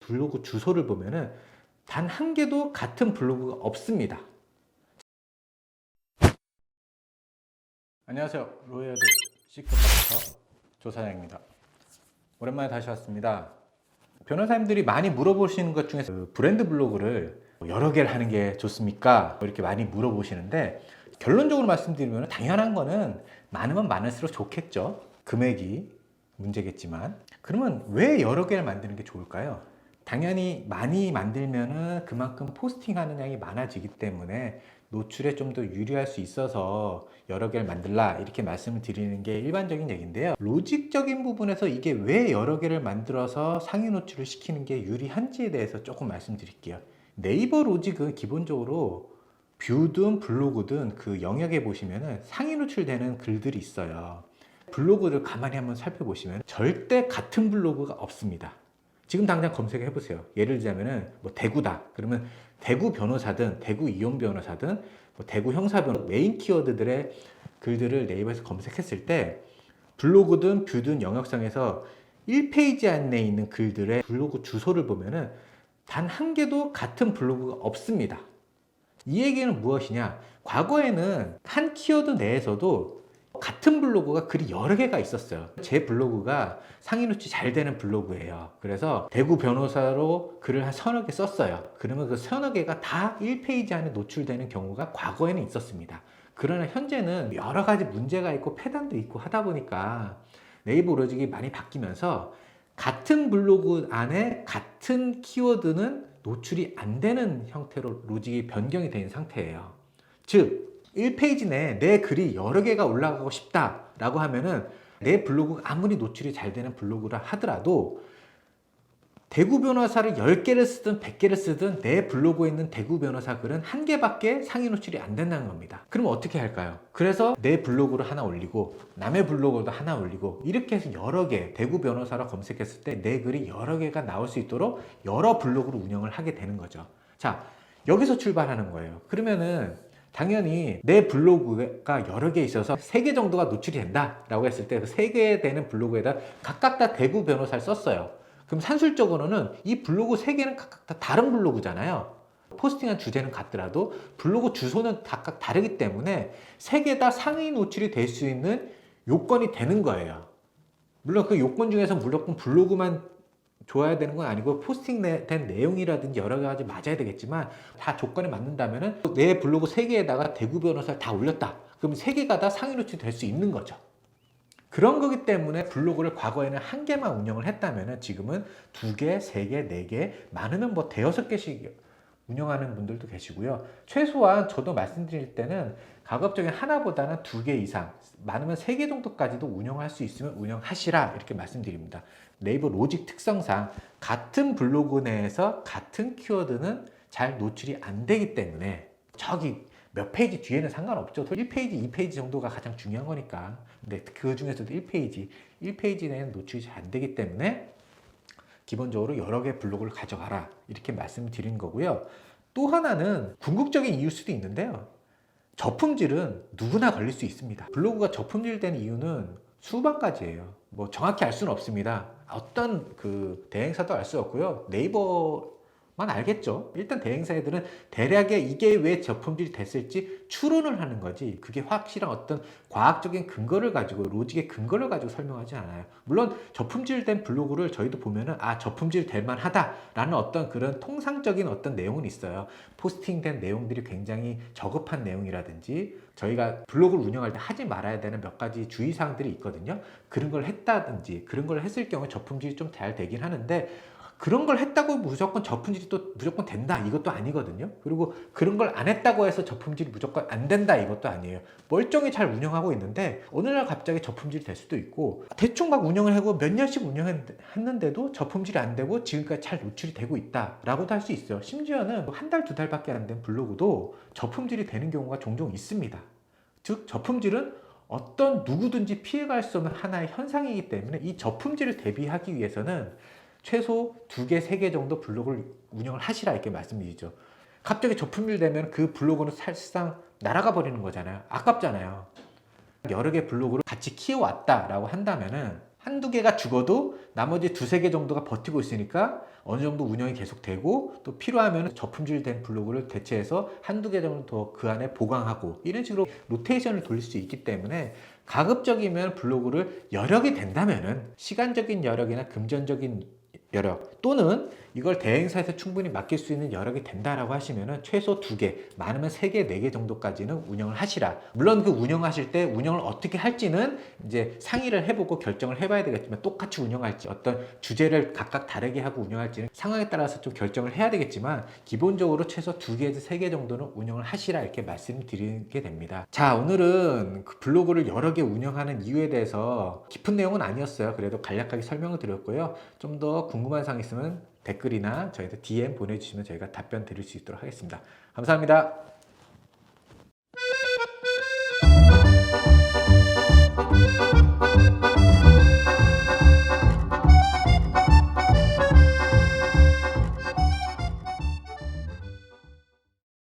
블로그 주소를 보면은 단 한 개도 같은 블로그가 없습니다. 안녕하세요. 로이어드 시크버터 조사장입니다. 오랜만에 다시 왔습니다. 변호사님들이 많이 물어보시는 것 중에서 브랜드 블로그를 여러 개를 하는 게 좋습니까? 이렇게 많이 물어보시는데, 결론적으로 말씀드리면 당연한 거는 많으면 많을수록 좋겠죠. 금액이 문제겠지만, 그러면 왜 여러 개를 만드는 게 좋을까요? 당연히 많이 만들면은 그만큼 포스팅하는 양이 많아지기 때문에 노출에 좀 더 유리할 수 있어서 여러 개를 만들라, 이렇게 말씀을 드리는 게 일반적인 얘기인데요. 로직적인 부분에서 이게 왜 여러 개를 만들어서 상위 노출을 시키는 게 유리한지에 대해서 조금 말씀드릴게요. 네이버 로직은 기본적으로 뷰든 블로그든 그 영역에 보시면은 상위 노출되는 글들이 있어요. 블로그를 가만히 한번 살펴보시면 절대 같은 블로그가 없습니다. 지금 당장 검색해 보세요. 예를 들자면은 뭐 대구다. 그러면 대구 변호사든 대구 이혼 변호사든 뭐 대구 형사 변호 메인 키워드들의 글들을 네이버에서 검색했을 때 블로그든 뷰든 영역상에서 1페이지 안에 있는 글들의 블로그 주소를 보면은 단 한 개도 같은 블로그가 없습니다. 이 얘기는 무엇이냐? 과거에는 한 키워드 내에서도 같은 블로그가 글이 여러 개가 있었어요. 제 블로그가 상위 노출이 잘 되는 블로그예요. 그래서 대구 변호사로 글을 한 서너 개 썼어요. 그러면 그 서너 개가 다 1페이지 안에 노출되는 경우가 과거에는 있었습니다. 그러나 현재는 여러 가지 문제가 있고 폐단도 있고 하다 보니까 네이버 로직이 많이 바뀌면서 같은 블로그 안에 같은 키워드는 노출이 안 되는 형태로 로직이 변경이 된 상태예요. 즉 1페이지 내에 내 글이 여러 개가 올라가고 싶다라고 하면은 내 블로그가 아무리 노출이 잘 되는 블로그라 하더라도 대구 변호사를 10개를 쓰든 100개를 쓰든 내 블로그에 있는 대구 변호사 글은 한 개밖에 상위 노출이 안 된다는 겁니다. 그럼 어떻게 할까요? 그래서 내 블로그를 하나 올리고 남의 블로그도 하나 올리고 이렇게 해서 여러 개 대구 변호사로 검색했을 때 내 글이 여러 개가 나올 수 있도록 여러 블로그를 운영을 하게 되는 거죠. 자, 여기서 출발하는 거예요. 그러면은 당연히 내 블로그가 여러 개 있어서 3개 정도가 노출이 된다라고 했을 때 그 3개 되는 블로그에다 각각 다 대구 변호사를 썼어요. 그럼 산술적으로는 이 블로그 3개는 각각 다 다른 블로그잖아요. 포스팅한 주제는 같더라도 블로그 주소는 각각 다르기 때문에 3개 다 상위 노출이 될 수 있는 요건이 되는 거예요. 물론 그 요건 중에서 무조건 블로그만 좋아야 되는 건 아니고 포스팅된 내용이라든지 여러 가지 맞아야 되겠지만 다 조건에 맞는다면 내 블로그 3개에다가 대구 변호사를 다 올렸다. 그럼 3개가 다 상위 노출이 될 수 있는 거죠. 그런 거기 때문에 블로그를 과거에는 한 개만 운영을 했다면 지금은 2개, 3개, 4개, 많으면 뭐 대여섯 개씩 운영하는 분들도 계시고요. 최소한 저도 말씀드릴 때는 가급적인 하나보다는 2개 이상, 많으면 3개 정도까지도 운영할 수 있으면 운영하시라, 이렇게 말씀드립니다. 네이버 로직 특성상 같은 블로그 내에서 같은 키워드는 잘 노출이 안 되기 때문에 저기 몇 페이지 뒤에는 상관없죠. 1페이지, 2페이지 정도가 가장 중요한 거니까. 근데 그 중에서도 1페이지 내에는 노출이 잘 안 되기 때문에 기본적으로 여러 개 블로그를 가져가라, 이렇게 말씀드린 거고요. 또 하나는 궁극적인 이유일 수도 있는데요. 저품질은 누구나 걸릴 수 있습니다. 블로그가 저품질 되는 이유는 수만 가지예요. 뭐 정확히 알 수는 없습니다. 어떤 그 대행사도 알 수 없고요. 네이버만 알겠죠. 일단 대행사 애들은 대략의 이게 왜 저품질이 됐을지 추론을 하는 거지, 그게 확실한 어떤 과학적인 근거를 가지고 로직의 근거를 가지고 설명하지 않아요. 물론 저품질된 블로그를 저희도 보면은 저품질 될 만하다라는 어떤 그런 통상적인 어떤 내용은 있어요. 포스팅된 내용들이 굉장히 저급한 내용이라든지 저희가 블로그를 운영할 때 하지 말아야 되는 몇 가지 주의사항들이 있거든요. 그런 걸 했다든지 그런 걸 했을 경우에 저품질이 좀 잘 되긴 하는데, 그런 걸 했다고 무조건 저품질이 또 무조건 된다, 이것도 아니거든요. 그리고 그런 걸 안 했다고 해서 저품질이 무조건 안 된다, 이것도 아니에요. 멀쩡히 잘 운영하고 있는데 어느 날 갑자기 저품질이 될 수도 있고, 대충 막 운영을 하고 몇 년씩 운영했는데도 저품질이 안 되고 지금까지 잘 노출이 되고 있다라고도 할 수 있어요. 심지어는 한 달, 2달밖에 안 된 블로그도 저품질이 되는 경우가 종종 있습니다. 즉 저품질은 어떤 누구든지 피해갈 수 없는 하나의 현상이기 때문에 이 저품질을 대비하기 위해서는 최소 2개, 3개 정도 블로그를 운영을 하시라, 이렇게 말씀드리죠. 갑자기 저품질 되면 그 블로그는 사실상 날아가 버리는 거잖아요. 아깝잖아요. 여러 개 블로그를 같이 키워왔다라고 한다면은 한두 개가 죽어도 나머지 두세 개 정도가 버티고 있으니까 어느 정도 운영이 계속되고 또 필요하면 저품질된 블로그를 대체해서 한두 개 정도 더 그 안에 보강하고 이런 식으로 로테이션을 돌릴 수 있기 때문에 가급적이면 블로그를 여력이 된다면은 시간적인 여력이나 금전적인 여력 또는 이걸 대행사에서 충분히 맡길 수 있는 여력이 된다라고 하시면은 최소 2개, 많으면 3개, 4개 정도까지는 운영을 하시라. 물론 그 운영하실 때 운영을 어떻게 할지는 이제 상의를 해보고 결정을 해봐야 되겠지만 똑같이 운영할지 어떤 주제를 각각 다르게 하고 운영할지는 상황에 따라서 좀 결정을 해야 되겠지만 기본적으로 최소 2개에서 3개 정도는 운영을 하시라 이렇게 말씀드리게 됩니다. 자, 오늘은 그 블로그를 여러 개 운영하는 이유에 대해서 깊은 내용은 아니었어요. 그래도 간략하게 설명을 드렸고요. 좀 더 궁금한 사항 있으면 댓글이나 저희한테 DM 보내주시면 저희가 답변 드릴 수 있도록 하겠습니다. 감사합니다.